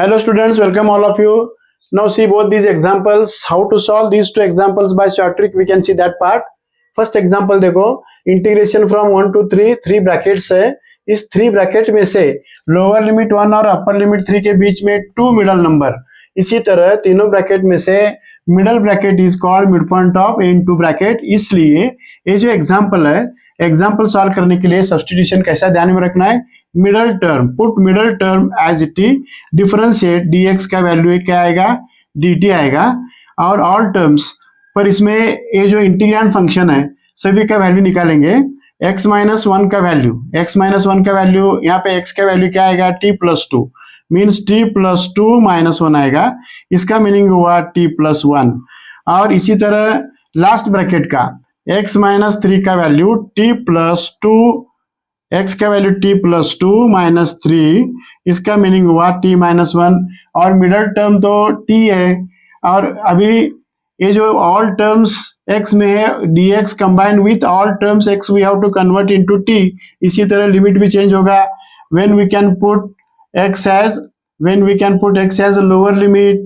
Hello students, welcome all of you. Now see both these examples. How to solve these two examples by short trick, we can see that part. First example देखो, integration from 1 to 3, 3 brackets है. इस 3 bracket में से lower limit 1 और upper limit 3 के बीच में 2 middle number. इसी तरह तीनों ब्रैकेट में से middle bracket is called mid point of in to bracket. इसलिए ये जो एग्जाम्पल है, एग्जाम्पल सॉल्व करने के लिए सब्स्टिट्यूशन कैसा ध्यान में रखना है. Middle term, put middle term as it is, differentiate dx का वैल्यू क्या आएगा, dt आएगा. और ऑल टर्म्स पर इसमें ये जो इंटीग्रैंड फंक्शन है सभी का वैल्यू निकालेंगे. x माइनस वन का वैल्यू यहाँ पे x का वैल्यू क्या आएगा, t plus two, means t plus two minus one आएगा. इसका मीनिंग हुआ t प्लस वन. और इसी तरह लास्ट ब्रैकेट का x माइनस थ्री का value t plus two, x का value t plus two minus three, इसका मीनिंग हुआ t माइनस वन. और मिडल टर्म तो t है. और अभी ये जो ऑल टर्म्स x में है, dx combine with all terms x we have to convert into t. इसी तरह लिमिट भी चेंज होगा. When we can put x as lower limit,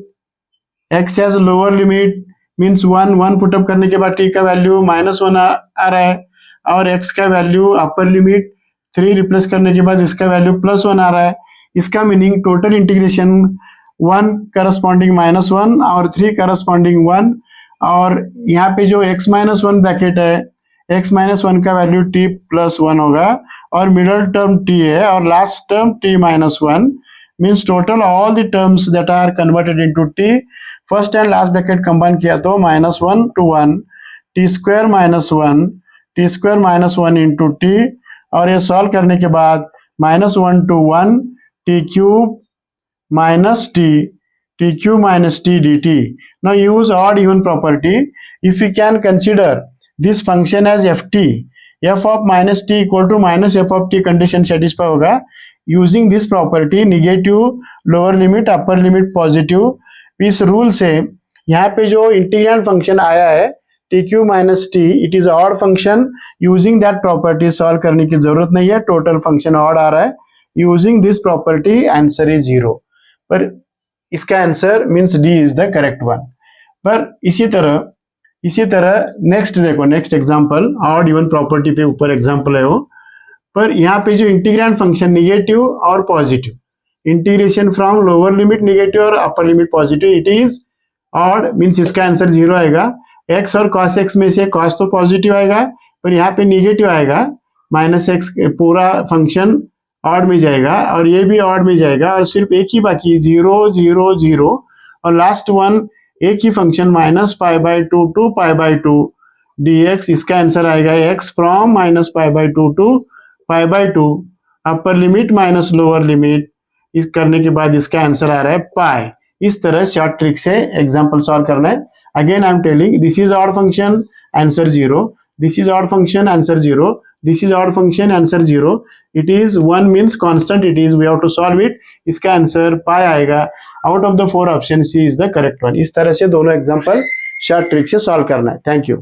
x as lower limit means one put up करने के बाद t का वैल्यू माइनस वन आ रहा है. और x का वैल्यू अपर लिमिट 3 रिप्लेस करने के बाद इसका वैल्यू प्लस वन आ रहा है. इसका meaning total integration 1 corresponding minus one और 3 करस्पॉन्डिंग 1. और यहाँ पे जो x माइनस वन ब्रैकेट है, x माइनस वन का वैल्यू t प्लस वन होगा. और मिडल टर्म t है और last term t minus one, means total all the terms that are converted into t. First and last bracket combine किया तो minus one to one, t square minus one into T. और ये solve करने के बाद minus one to one, T cube minus T D T. Now use odd even property. If you can consider this function as F T, F of minus T equal to minus F of T condition satisfy होगा. Using this property, negative lower limit upper limit positive. इस rule से यहाँ पे जो integrand function आया है T cube minus T, it is odd function. Using that property solve करने की जरूरत नहीं है, टोटल फंक्शन ऑड आ रहा है. Using this property answer is 0. पर इसका answer means D is the correct one. पर इसी तरह नेक्स्ट देखो, next example odd even property पे ऊपर एग्जांपल है वो. पर यहाँ पे जो इंटीग्रैंड फंक्शन निगेटिव और positive, integration from lower limit negative और upper limit positive, it is odd, means इसका आंसर 0 आएगा. x और cos x में से cos तो पॉजिटिव आएगा, पर यहाँ पे निगेटिव आएगा. माइनस x पूरा फंक्शन ऑड में जाएगा और ये भी ऑड में जाएगा. और सिर्फ एक ही बाकी 0 0 0 और लास्ट वन एक ही function minus pi by two to pi by two dx. इसका आंसर आएगा x from minus pi by two to pi by two, upper limit minus lower limit. इस करने के बाद इसका आंसर आ रहा है पाई. इस तरह शॉर्ट ट्रिक से एग्जाम्पल सॉल्व करना है. Again I am telling, this is odd function, answer 0. This is odd function, answer 0. This is odd function, answer 0. It is 1 means constant, it is, we have to solve it. इसका answer पाई आएगा. Out of the 4 options, C is the correct one. इस तरह से दोनों example short trick से solve करना है. Thank you.